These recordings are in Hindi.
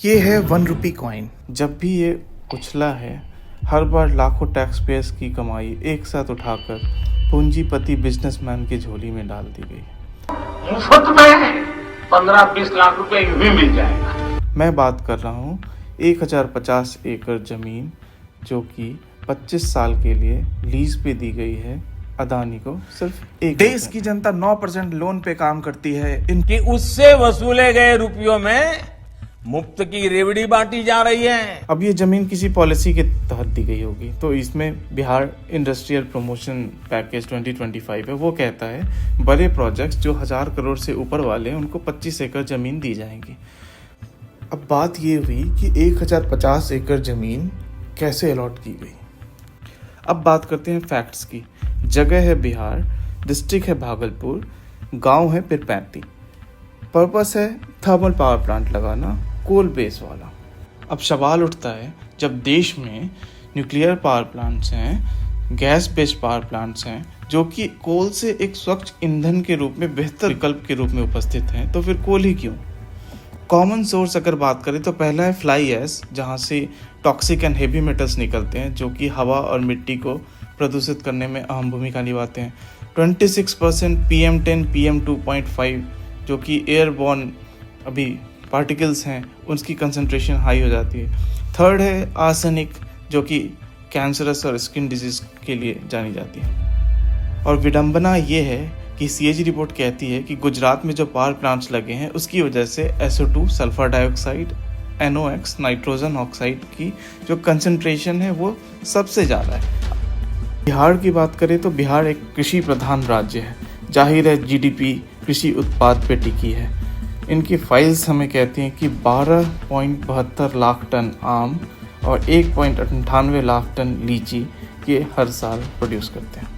ये है 1 रुपी कॉइन। जब भी ये उछला है, हर बार लाखों टैक्स पेयर्स की कमाई एक साथ उठाकर पूंजीपति बिजनेसमैन की झोली में डाल दी गई। मुफ्त में 15-20 लाख रुपए यूं भी मिल जाएगा। मैं बात कर रहा हूँ 1050 एकड़ जमीन जो कि 25 साल के लिए लीज पे दी गई है अदानी को। सिर्फ एक देश की जनता 9% लोन पे काम करती है। कि उससे वसूले गए रुपयों में मुफ्त की रेवड़ी बांटी जा रही है। अब ये जमीन किसी पॉलिसी के तहत दी गई होगी, तो इसमें बिहार इंडस्ट्रियल प्रमोशन पैकेज 2025 है। वो कहता है बड़े प्रोजेक्ट्स जो 1000 करोड़ से ऊपर वाले हैं उनको 25 एकड़ जमीन दी जाएगी। अब बात ये हुई कि 1050 एकड़ जमीन कैसे अलॉट की गई। अब बात करते हैं फैक्ट्स की। जगह है बिहार, डिस्ट्रिक्ट है भागलपुर, गांव है पिरपैंती। पर्पस है थर्मल पावर प्लांट लगाना, कोल बेस वाला। अब सवाल उठता है, जब देश में न्यूक्लियर पावर प्लांट्स हैं, गैस बेस्ड पावर प्लांट्स हैं जो कि कोल से एक स्वच्छ ईंधन के रूप में बेहतर विकल्प के रूप में उपस्थित हैं, तो फिर कोल ही क्यों। कॉमन सोर्स अगर बात करें तो पहला है फ्लाई ऐश, जहाँ से टॉक्सिक एंड हेवी मेटल्स निकलते हैं जो कि हवा और मिट्टी को प्रदूषित करने में अहम भूमिका निभाते हैं। 26% PM10 PM2.5 जो कि एयरबॉर्न अभी पार्टिकल्स हैं, उसकी कंसंट्रेशन हाई हो जाती है। थर्ड है आर्सेनिक जो कि कैंसरस और स्किन डिजीज के लिए जानी जाती है। और विडंबना ये है कि CAG रिपोर्ट कहती है कि गुजरात में जो पावर प्लांट्स लगे हैं उसकी वजह से SO2 sulphur dioxide, NOx nitrogen oxide की जो कंसंट्रेशन है वो सबसे ज़्यादा है। बिहार की बात करें तो बिहार एक कृषि प्रधान राज्य है। जाहिर है GDP कृषि उत्पाद पे टिकी है। इनकी फाइल्स हमें कहती हैं कि 12.72 लाख टन आम और 1.98 लाख टन लीची ये हर साल प्रोड्यूस करते हैं।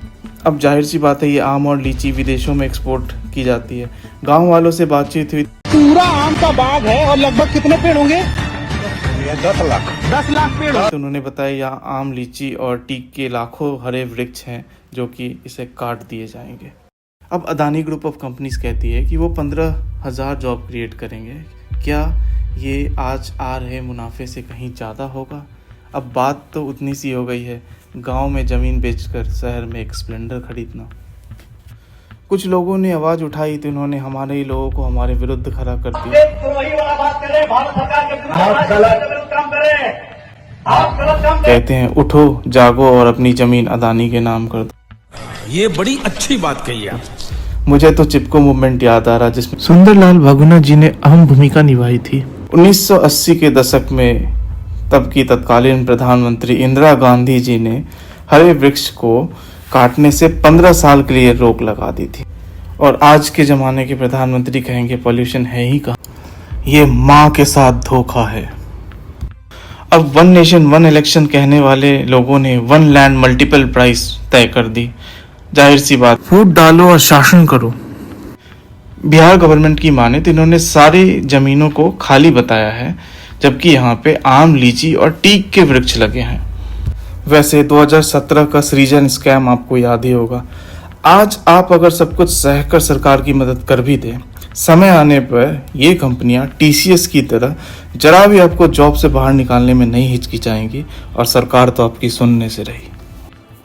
अब जाहिर सी बात है ये आम और लीची विदेशों में एक्सपोर्ट की जाती है। गांव वालों से बातचीत हुई, पूरा आम का बाग है और लगभग कितने पेड़ होंगे? 10 लाख पेड़। तो उन्होंने बताया यहाँ आम, लीची और टीक के लाखों हरे वृक्ष हैं जो कि इसे काट दिए जाएंगे। अब अदानी ग्रुप ऑफ कंपनीज कहती है कि वो 15,000 जॉब क्रिएट करेंगे। क्या ये आज आ रहे मुनाफे से कहीं ज़्यादा होगा? अब बात तो उतनी सी हो गई है, गांव में ज़मीन बेचकर शहर में एक स्प्लेंडर खरीदना। कुछ लोगों ने आवाज़ उठाई तो उन्होंने हमारे ही लोगों को हमारे विरुद्ध खड़ा कर दिया। कहते हैं उठो, जागो और अपनी ज़मीन अदानी के नाम कर दो। ये बड़ी अच्छी बात कही आप। मुझे तो चिपको मूवमेंट याद आ रहा जिसमें सुंदरलाल भगुना जी ने अहम भूमिका निभाई थी। 1980 के दशक में तब की तत्कालीन प्रधानमंत्री इंदिरा गांधी जी ने हरे वृक्ष को काटने से 15 साल के लिए रोक लगा दी थी। और आज के ज़माने के प्रधानमंत्री कहेंगे पॉल्यूशन है ही कहाँ। ये माँ के साथ धोखा है। अब 1 नेशन 1 इलेक्शन कहने वाले लोगों ने 1 लैंड मल्टीपल प्राइस तय कर दी। जाहिर सी बात, वोट डालो और शासन करो। बिहार गवर्नमेंट की माने तो इन्होंने सारी जमीनों को खाली बताया है, जबकि यहाँ पे आम, लीची और टीक के वृक्ष लगे हैं। वैसे 2017 का सृजन स्कैम आपको याद ही होगा। आज आप अगर सब कुछ सहकर सरकार की मदद कर भी दें, समय आने पर ये कंपनियां TCS की तरह जरा भी आपको जॉब से बाहर निकालने में नहीं हिचकिचाएंगी, और सरकार तो आपकी सुनने से रही।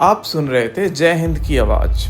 आप सुन रहे थे जय हिंद की आवाज़।